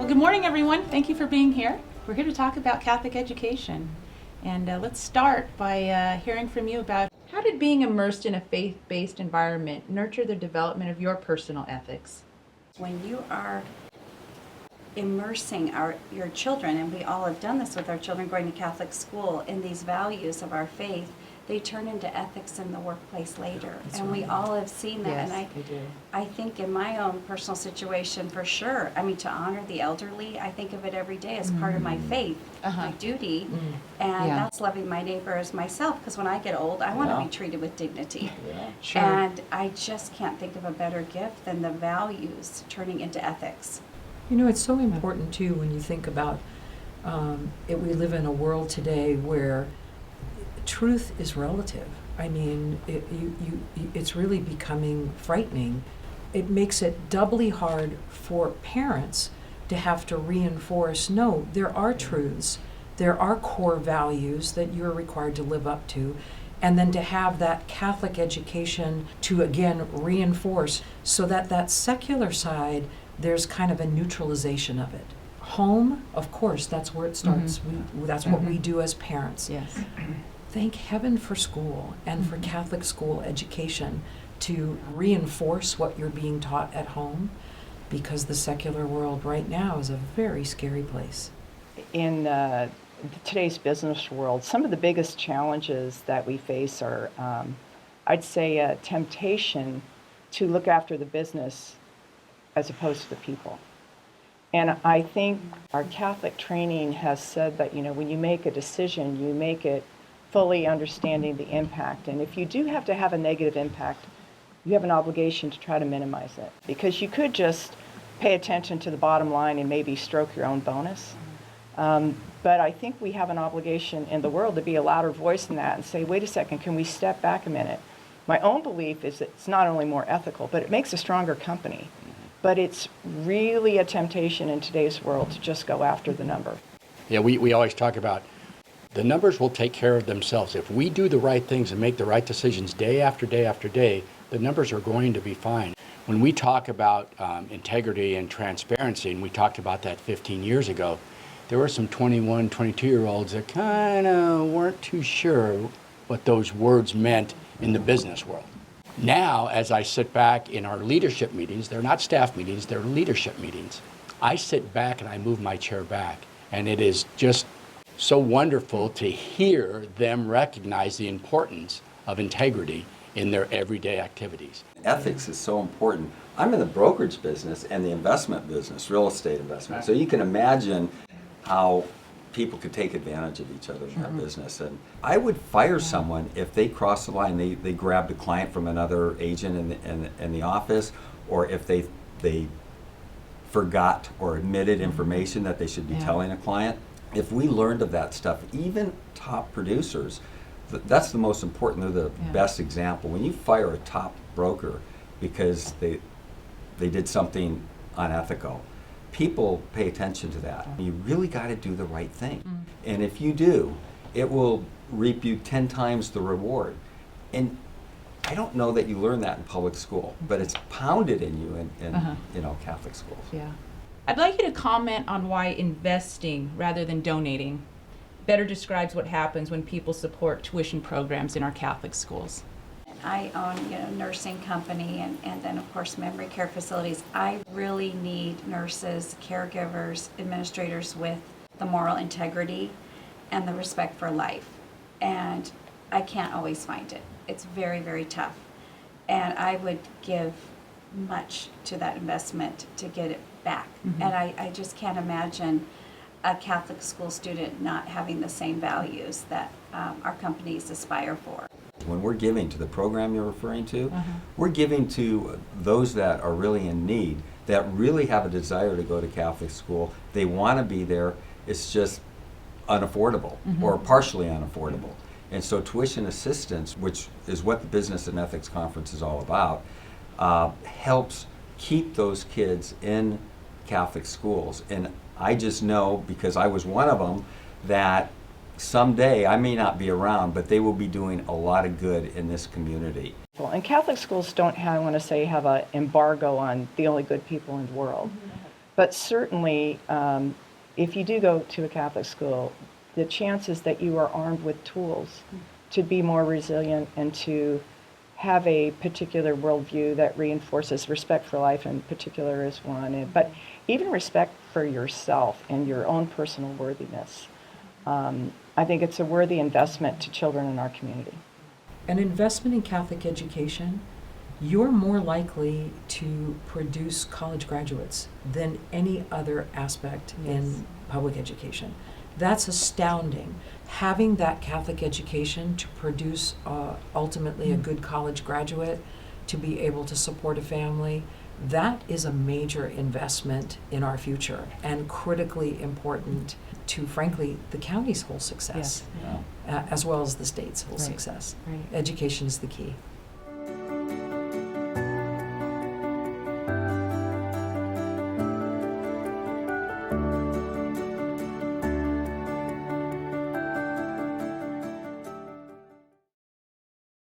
Well, good morning, everyone. Thank you for being here. We're here to talk about Catholic education. And let's start by hearing from you about how did being immersed in a faith-based environment nurture the development of your personal ethics? When you are immersing your children, and we all have done this with our children going to Catholic school, in these values of our faith, they turn into ethics in the workplace later. That's and right. We all have seen that. Yes, and we do. I think in my own personal situation, for sure, I mean, to honor the elderly, I think of it every day as part of my faith, my duty, and that's loving my neighbor as myself, because when I get old, I want to be treated with dignity. Sure. And I just can't think of a better gift than the values turning into ethics. You know, it's so important, too, when you think about we live in a world today where truth is relative. I mean, it's really becoming frightening. It makes it doubly hard for parents to have to reinforce, no, there are truths, there are core values that you're required to live up to, and then to have that Catholic education to, again, reinforce so that that secular side, there's kind of a neutralization of it. Home, of course, that's where it starts. That's what we do as parents. Yes. Thank heaven for school and for Catholic school education to reinforce what you're being taught at home, because the secular world right now is a very scary place. In today's business world, some of the biggest challenges that we face are, I'd say, a temptation to look after the business as opposed to the people. And I think our Catholic training has said that, when you make a decision, you make it fully understanding the impact. And if you do have to have a negative impact, you have an obligation to try to minimize it. Because you could just pay attention to the bottom line and maybe stroke your own bonus. But I think we have an obligation in the world to be a louder voice in that and say, wait a second, can we step back a minute? My own belief is that it's not only more ethical, but it makes a stronger company. But it's really a temptation in today's world to just go after the number. Yeah, we always talk about the numbers will take care of themselves. If we do the right things and make the right decisions day after day after day, the numbers are going to be fine. When we talk about integrity and transparency, and we talked about that 15 years ago, there were some 21, 22-year-olds that kind of weren't too sure what those words meant in the business world. Now, as I sit back in our leadership meetings, they're not staff meetings, they're leadership meetings. I sit back and I move my chair back, and it is just so wonderful to hear them recognize the importance of integrity in their everyday activities. Ethics is so important. I'm in the brokerage business and the investment business, real estate investment. So you can imagine how people could take advantage of each other in that business. And I would fire someone if they crossed the line, they grabbed a client from another agent in the office, or if they forgot or omitted information that they should be telling a client. If we learned of that stuff, even top producers, that's the most important, they're the best example. When you fire a top broker because they did something unethical, people pay attention to that. You really got to do the right thing. And if you do, it will reap you 10 times the reward. And I don't know that you learn that in public school, but it's pounded in you in Catholic schools. Yeah. I'd like you to comment on why investing rather than donating better describes what happens when people support tuition programs in our Catholic schools. I own a nursing company and then of course memory care facilities. I really need nurses, caregivers, administrators with the moral integrity and the respect for life. And I can't always find it. It's very, very tough. And I would give much to that investment to get it back. And I just can't imagine a Catholic school student not having the same values that our companies aspire for. When we're giving to the program you're referring to, we're giving to those that are really in need, that really have a desire to go to Catholic school. They want to be there. It's just unaffordable or partially unaffordable. And so tuition assistance, which is what the Business and Ethics Conference is all about, helps keep those kids in Catholic schools. And I just know, because I was one of them, that someday I may not be around, but they will be doing a lot of good in this community. And Catholic schools don't have, I want to say, have an embargo on the only good people in the world. But certainly, if you do go to a Catholic school, the chances that you are armed with tools to be more resilient and to have a particular worldview that reinforces respect for life in particular is one, but even respect for yourself and your own personal worthiness. I think it's a worthy investment to children in our community. An investment in Catholic education, you're more likely to produce college graduates than any other aspect in public education. That's astounding. Having that Catholic education to produce ultimately a good college graduate, to be able to support a family, that is a major investment in our future and critically important to, frankly, the county's whole success, Yeah. as well as the state's whole Right. success. Right. Education is the key.